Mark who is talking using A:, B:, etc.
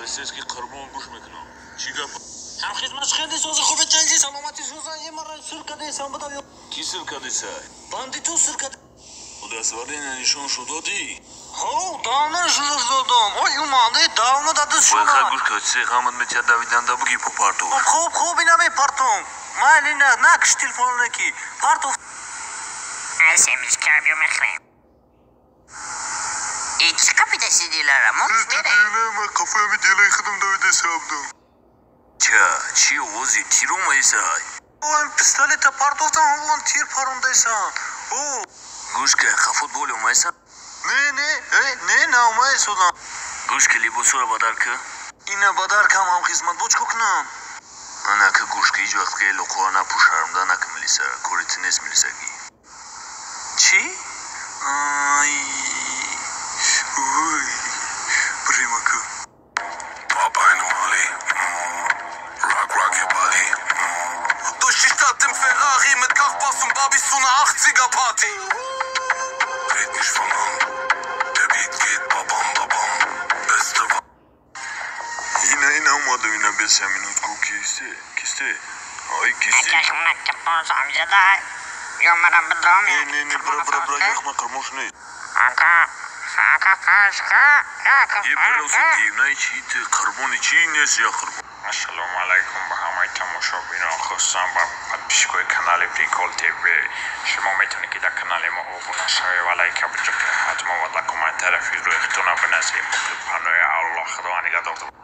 A: اساس کی قربون گوش میکنم چی گپ
B: هم خدمتش خیلی سوز خوبه چنگی سلامتی شوزن یه مرة سر کده سام بدا
A: کی سر کردی سای
B: باندی تو سر کده
A: خدا سوالی نشون شو دادی
B: هو دامن شوزر زدم او یومانه دامن داده شوزر
A: وای گوش کسی خامد میتیا دویدن دا بگی پارتو
B: خوب اینا می پارتون ما نه نکش تلفون نکی پارتو
C: Hacemos câmbio McLaren. Hiç kapıda sidiler ama.
A: ما کافه می دیلی خدم دویده سابدم چی اوزی تیرو میسای
B: اون پیستولیت پارتوفتم اون تیر پاروندaysan او
A: گوش که خفوت بولو میسا
B: نه اومایس ulan
A: گوش که لیبوسو بدار که
B: اینه بدار کم هم خدمت بوچ کنم
A: انا که گوش که هیچ وقت که لقوانا پوشارم دا نکم لیسا کوریتینیز میلیساگی
B: چی؟ آی اوی بریم اکو
D: Papa in Mali, rock your body.
B: Durch die Stadt im Ferrari mit Kachbass und Babys zu einer 80er Party.
D: Red nicht von an, der Beat geht babam babam. Beste Wa
A: اینا اومده اینا بسیامینوت کو کیسته آی کیسته
C: Arkadaşım mektupta amca da yomarım bir doğum ya.
A: نه برا یخما کرموش نیست
C: Aka kaşka.
A: یه برا سدیم نه چی ته قربونی چی نیست یا قربون
E: السلام علیکم به همه تماشاگران خواستم با подписку канал Прикол ТВ شما میتونید که در کانال ما عضو شوید و لایک بچه حتما و در کامنت فیدیو اختیار بنویسید. الله خدا نگهدار.